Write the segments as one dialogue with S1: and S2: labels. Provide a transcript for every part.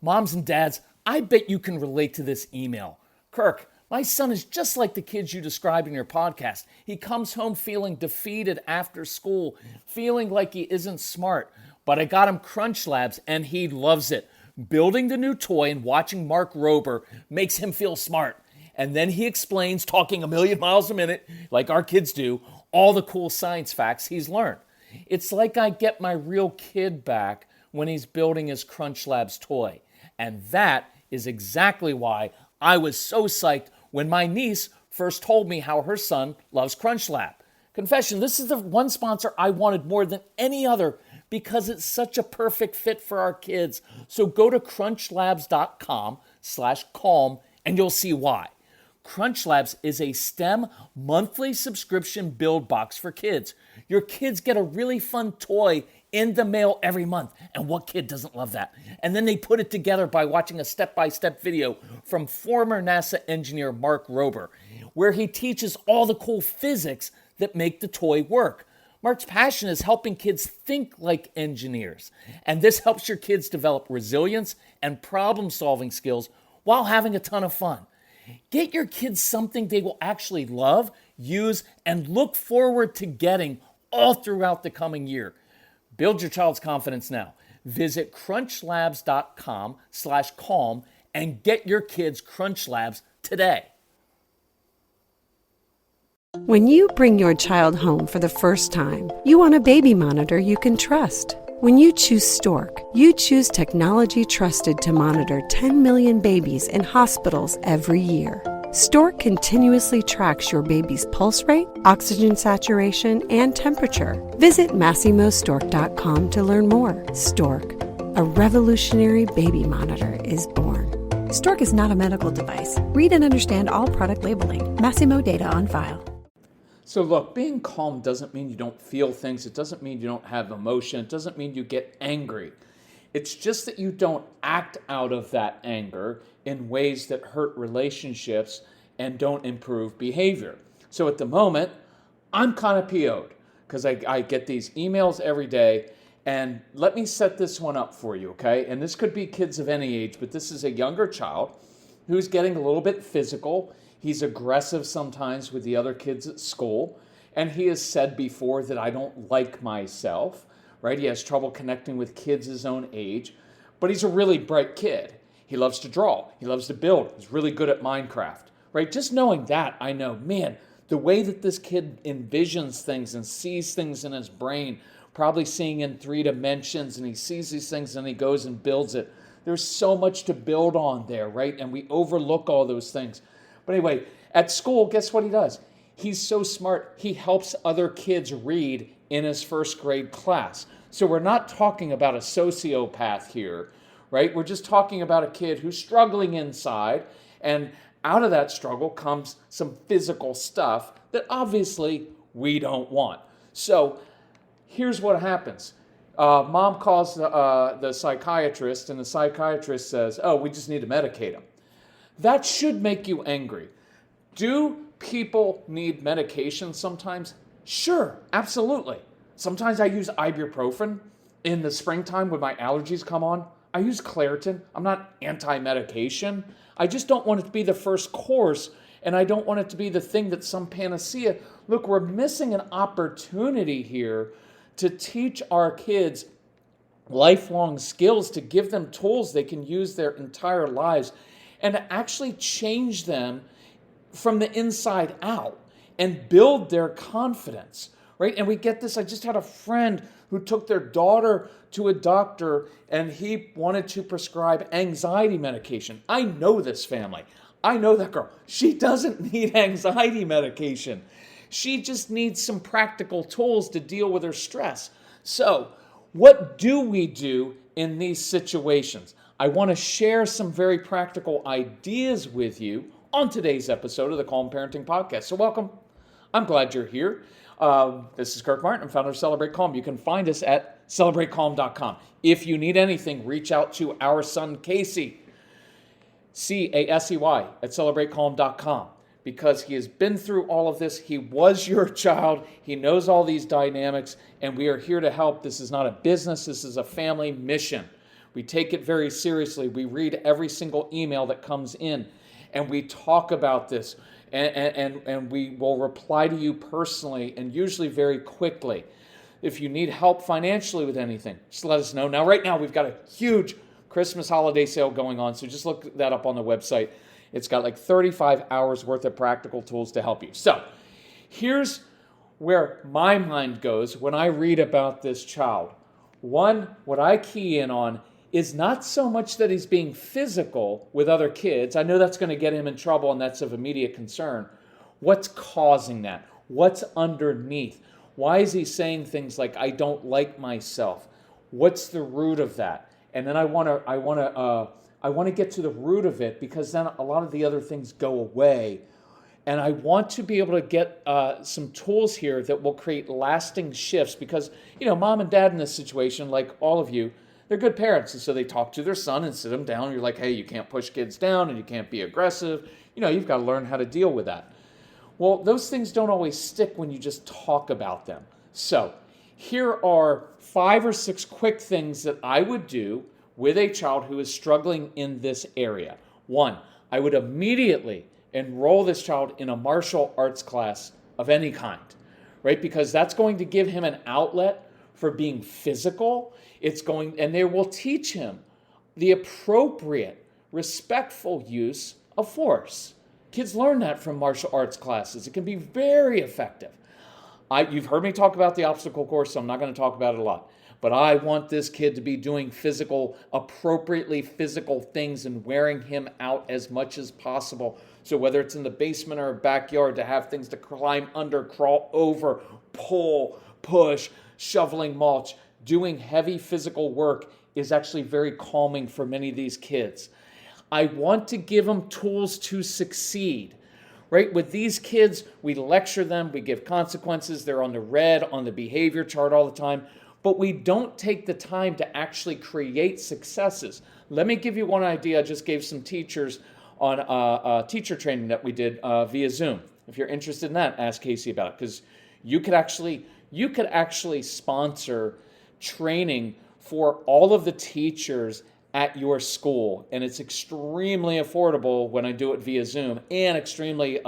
S1: Moms and dads, I bet you can relate to this email. Kirk, my son is just like the kids you described in your podcast. He comes home feeling defeated after school, feeling like he isn't smart. But I got him Crunch Labs and he loves it. Building the new toy and watching Mark Rober makes him feel smart. And then he explains, talking a million miles a minute, like our kids do, all the cool science facts he's learned. It's like I get my real kid back when he's building his Crunch Labs toy. And that is exactly why I was so psyched when my niece first told me how her son loves Crunch Lab. Confession, this is the one sponsor I wanted more than any other because it's such a perfect fit for our kids. So go to crunchlabs.com/calm and you'll see why. Crunch Labs is a STEM monthly subscription build box for kids. Your kids get a really fun toy in the mail every month. And what kid doesn't love that? And then they put it together by watching a step-by-step video from former NASA engineer Mark Rober, where he teaches all the cool physics that make the toy work. Mark's passion is helping kids think like engineers. And this helps your kids develop resilience and problem-solving skills while having a ton of fun. Get your kids something they will actually love, use, and look forward to getting all throughout the coming year. Build your child's confidence now. Visit crunchlabs.com/calm and get your kids Crunch Labs today.
S2: When you bring your child home for the first time, you want a baby monitor you can trust. When you choose Stork, you choose technology trusted to monitor 10 million babies in hospitals every year. Stork continuously tracks your baby's pulse rate, oxygen saturation, and temperature. Visit MassimoStork.com to learn more. Stork, a revolutionary baby monitor, is born.
S3: Stork is not a medical device. Read and understand all product labeling. Massimo data on file.
S1: So look, being calm doesn't mean you don't feel things. It doesn't mean you don't have emotion. It doesn't mean you get angry. It's just that you don't act out of that anger in ways that hurt relationships and don't improve behavior. So at the moment, I'm kind of PO'd because I get these emails every day. And let me set this one up for you, okay? And this could be kids of any age, but this is a younger child who's getting a little bit physical. He's aggressive sometimes with the other kids at school. And he has said before that I don't like myself, right? He has trouble connecting with kids his own age, but he's a really bright kid. He loves to draw. He loves to build. He's really good at Minecraft, right? Just knowing that, I know, man, the way that this kid envisions things and sees things in his brain, probably seeing in 3 dimensions, and he sees these things and he goes and builds it. There's so much to build on there, right? And we overlook all those things. But anyway, at school, guess what he does? He's so smart, he helps other kids read in his first grade class. So we're not talking about a sociopath here, right? We're just talking about a kid who's struggling inside, and out of that struggle comes some physical stuff that obviously we don't want. So here's what happens. Mom calls the psychiatrist, and the psychiatrist says, oh, we just need to medicate him. That should make you angry. Do people need medication sometimes? Sure, absolutely. Sometimes I use ibuprofen in the springtime when my allergies come on. I use Claritin. I'm not anti-medication. I just don't want it to be the first course, and I don't want it to be the thing that's some panacea. Look, we're missing an opportunity here to teach our kids lifelong skills, to give them tools they can use their entire lives, and to actually change them from the inside out and build their confidence, right? And we get this. I just had a friend who took their daughter to a doctor and he wanted to prescribe anxiety medication. I know this family. I know that girl. She doesn't need anxiety medication. She just needs some practical tools to deal with her stress. So, what do we do in these situations? I want to share some very practical ideas with you on today's episode of the Calm Parenting Podcast. So welcome. I'm glad you're here. This is Kirk Martin. I'm founder of Celebrate Calm. You can find us at celebratecalm.com. If you need anything, reach out to our son, Casey, Casey, at celebratecalm.com, because he has been through all of this. He was your child. He knows all these dynamics, and we are here to help. This is not a business. This is a family mission, We take it very seriously. We read every single email that comes in, and we talk about this, and we will reply to you personally and usually very quickly. If you need help financially with anything, just let us know. Now, right now, we've got a huge Christmas holiday sale going on, so just look that up on the website. It's got like 35 hours worth of practical tools to help you. So here's where my mind goes when I read about this child. One, what I key in on is not so much that he's being physical with other kids. I know that's going to get him in trouble, and that's of immediate concern. What's causing that? What's underneath? Why is he saying things like, I don't like myself? What's the root of that? And then I want to get to the root of it, because then a lot of the other things go away. And I want to be able to get some tools here that will create lasting shifts, because, mom and dad in this situation, like all of you, they're good parents. And so they talk to their son and sit them down. And you're like, hey, you can't push kids down and you can't be aggressive. You've got to learn how to deal with that. Well, those things don't always stick when you just talk about them. So here are 5 or 6 quick things that I would do with a child who is struggling in this area. 1, I would immediately enroll this child in a martial arts class of any kind, right? Because that's going to give him an outlet for being physical. And they will teach him the appropriate, respectful use of force. Kids learn that from martial arts classes. It can be very effective. You've heard me talk about the obstacle course, so I'm not going to talk about it a lot. But I want this kid to be doing appropriately physical things and wearing him out as much as possible. So whether it's in the basement or a backyard, to have things to climb under, crawl over, pull, push, shoveling mulch, doing heavy physical work is actually very calming for many of these kids. I want to give them tools to succeed. Right? With these kids, we lecture them, we give consequences, they're on the red, on the behavior chart all the time, but we don't take the time to actually create successes. Let me give you one idea. I just gave some teachers on a teacher training that we did via Zoom. If you're interested in that, ask Casey about it, because you could actually sponsor training for all of the teachers at your school, and it's extremely affordable when I do it via Zoom, and extremely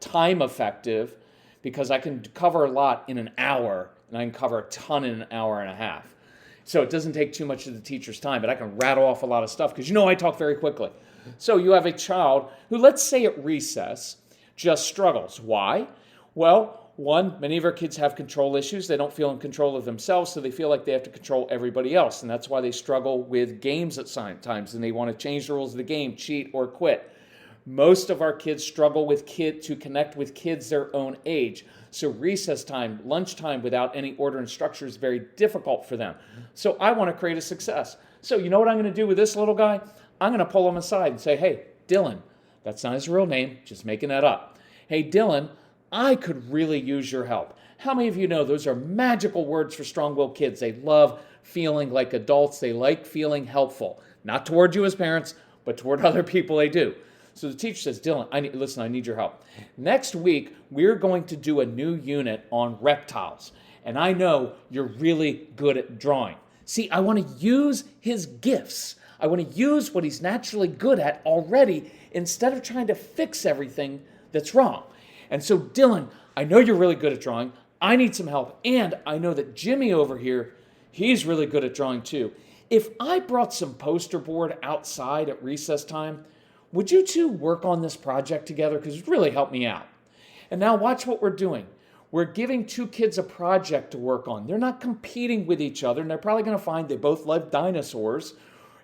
S1: time effective, because I can cover a lot in an hour, and I can cover a ton in an hour and a half. So it doesn't take too much of the teacher's time, but I can rattle off a lot of stuff, because I talk very quickly. So you have a child who, let's say at recess, just struggles. Why? Well, 1, many of our kids have control issues. They don't feel in control of themselves, so they feel like they have to control everybody else. And that's why they struggle with games at times, and they want to change the rules of the game, cheat, or quit. Most of our kids struggle to connect with kids their own age. So recess time, lunchtime without any order and structure is very difficult for them. So I want to create a success. So you know what I'm going to do with this little guy? I'm going to pull him aside and say, hey, Dylan, that's not his real name, just making that up. Hey, Dylan, I could really use your help. How many of you know those are magical words for strong-willed kids? They love feeling like adults. They like feeling helpful. Not toward you as parents, but toward other people they do. So the teacher says, Dylan, I need your help. Next week, we're going to do a new unit on reptiles. And I know you're really good at drawing. See, I want to use his gifts. I want to use what he's naturally good at already, instead of trying to fix everything that's wrong. And so, Dylan, I know you're really good at drawing. I need some help. And I know that Jimmy over here, he's really good at drawing too. If I brought some poster board outside at recess time, would you two work on this project together? Because it really helped me out. And now watch what we're doing. We're giving 2 kids a project to work on. They're not competing with each other, and they're probably going to find they both love dinosaurs,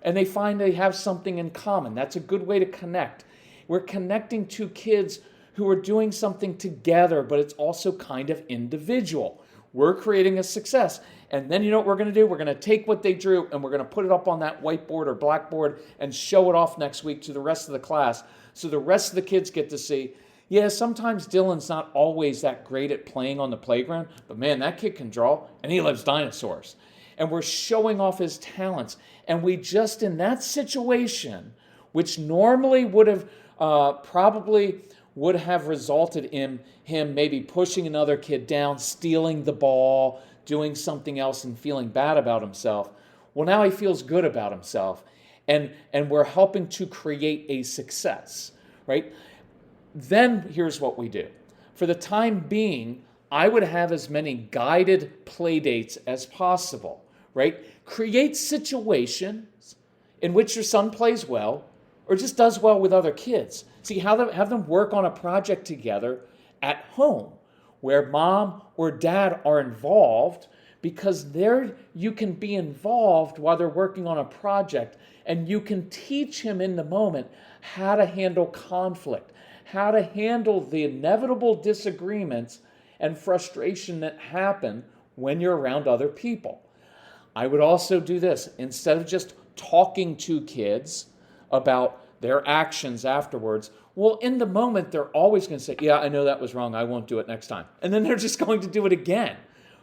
S1: and they find they have something in common. That's a good way to connect. We're connecting 2 kids who are doing something together, but it's also kind of individual. We're creating a success. And then you know what we're going to do? We're going to take what they drew and we're going to put it up on that whiteboard or blackboard and show it off next week to the rest of the class, so the rest of the kids get to see, yeah, sometimes Dylan's not always that great at playing on the playground, but man, that kid can draw and he loves dinosaurs. And we're showing off his talents. And we just, in that situation, which normally would have would have resulted in him maybe pushing another kid down, stealing the ball, doing something else and feeling bad about himself, Well, now he feels good about himself, and we're helping to create a success, right? Then here's what we do. For the time being, I would have as many guided play dates as possible, right? Create situations in which your son plays well or just does well with other kids. See, have them work on a project together at home where mom or dad are involved, because there you can be involved while they're working on a project, and you can teach him in the moment how to handle conflict, how to handle the inevitable disagreements and frustration that happen when you're around other people. I would also do this. Instead of just talking to kids about their actions afterwards, well, in the moment, they're always going to say, yeah, I know that was wrong. I won't do it next time. And then they're just going to do it again,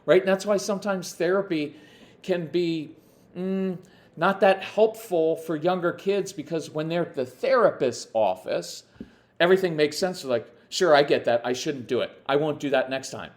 S1: right? And that's why sometimes therapy can be not that helpful for younger kids, because when they're at the therapist's office, everything makes sense. They're like, sure, I get that. I shouldn't do it. I won't do that next time.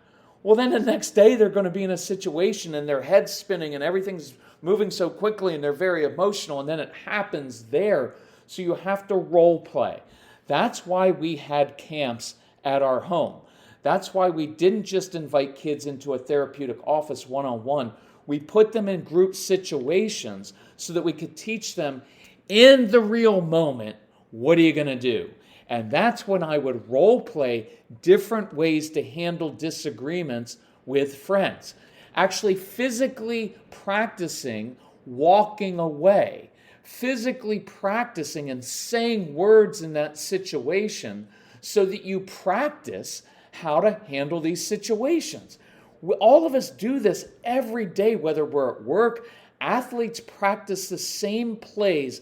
S1: Well, then the next day they're going to be in a situation and their head's spinning and everything's moving so quickly and they're very emotional, and then it happens there. So you have to role play. That's why we had camps at our home. That's why we didn't just invite kids into a therapeutic office one-on-one. We put them in group situations so that we could teach them in the real moment, what are you going to do? And that's when I would role play different ways to handle disagreements with friends. Actually physically practicing walking away, physically practicing and saying words in that situation so that you practice how to handle these situations. All of us do this every day, whether we're at work. Athletes practice the same plays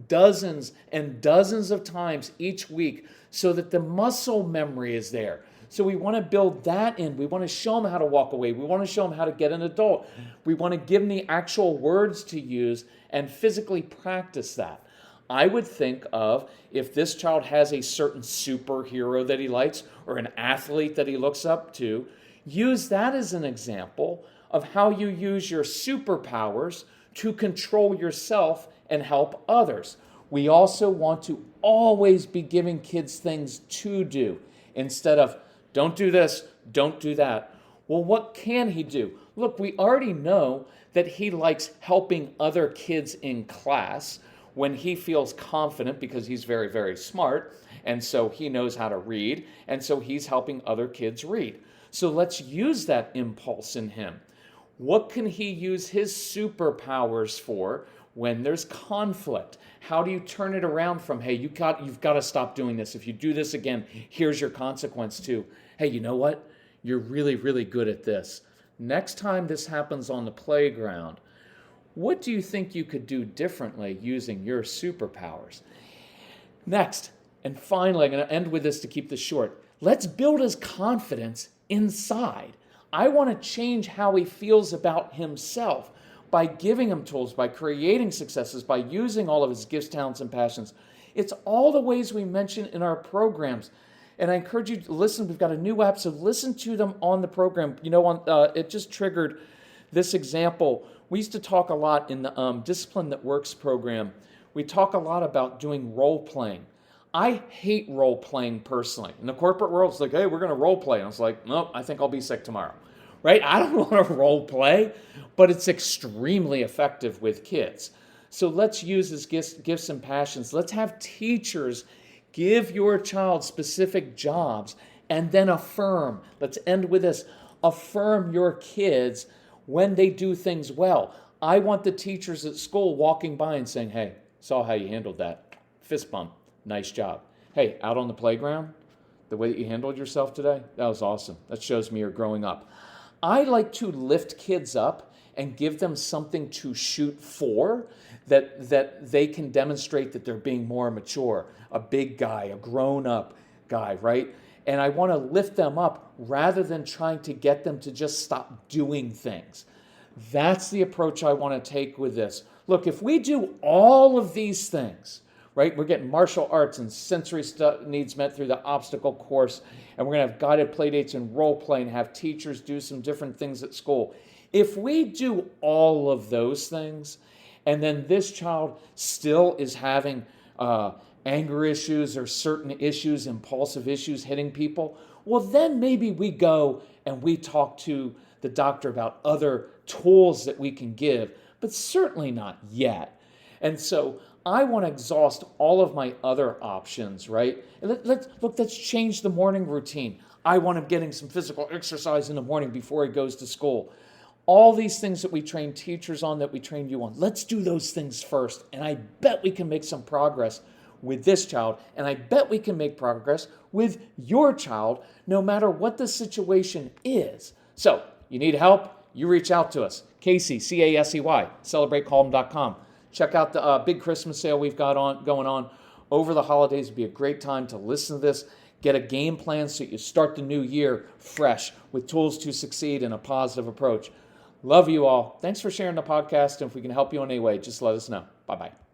S1: dozens and dozens of times each week so that the muscle memory is there. So we want to build that in. We want to show them how to walk away. We want to show them how to get an adult. We want to give them the actual words to use and physically practice that. I would think of, if this child has a certain superhero that he likes or an athlete that he looks up to, use that as an example of how you use your superpowers to control yourself and help others. We also want to always be giving kids things to do instead of, don't do this, don't do that. Well, what can he do? Look, we already know that he likes helping other kids in class when he feels confident, because he's very, very smart, and so he knows how to read, and so he's helping other kids read. So let's use that impulse in him. What can he use his superpowers for when there's conflict? How do you turn it around from, hey, you've got to stop doing this. If you do this again, here's your consequence, to, hey, you know what? You're really, really good at this. Next time this happens on the playground, what do you think you could do differently using your superpowers? Next, and finally, I'm going to end with this to keep this short. Let's build his confidence inside. I want to change how he feels about himself by giving him tools, by creating successes, by using all of his gifts, talents, and passions. It's all the ways we mention in our programs. And I encourage you to listen. We've got a new app, so listen to them on the program. You know, it just triggered this example. We used to talk a lot in the Discipline That Works program. We talk a lot about doing role playing. I hate role playing personally. In the corporate world, it's like, hey, we're going to role play. And I was like, nope, I think I'll be sick tomorrow. Right? I don't want to role play, but it's extremely effective with kids. So let's use his gifts and passions. Let's have teachers give your child specific jobs and then affirm. Let's end with this. Affirm your kids when they do things well. I want the teachers at school walking by and saying, hey, saw how you handled that. Fist bump. Nice job. Hey, out on the playground, the way that you handled yourself today, that was awesome. That shows me you're growing up. I like to lift kids up and give them something to shoot for, that they can demonstrate that they're being more mature, a big guy, a grown-up guy, right? And I want to lift them up rather than trying to get them to just stop doing things. That's the approach I want to take with this. Look, if we do all of these things, right? We're getting martial arts and sensory needs met through the obstacle course, and we're going to have guided play dates and role play and have teachers do some different things at school. If we do all of those things and then this child still is having anger issues or certain issues, impulsive issues hitting people, well, then maybe we go and we talk to the doctor about other tools that we can give, but certainly not yet. And so I want to exhaust all of my other options, right? Let's change the morning routine. I want him getting some physical exercise in the morning before he goes to school. All these things that we train teachers on, that we train you on, let's do those things first. And I bet we can make some progress with this child. And I bet we can make progress with your child, no matter what the situation is. So, you need help? You reach out to us. Casey, C-A-S-E-Y, CelebrateCalm.com. Check out the big Christmas sale we've got going on over the holidays. It'd be a great time to listen to this. Get a game plan so you start the new year fresh with tools to succeed and a positive approach. Love you all. Thanks for sharing the podcast. And if we can help you in any way, just let us know. Bye-bye.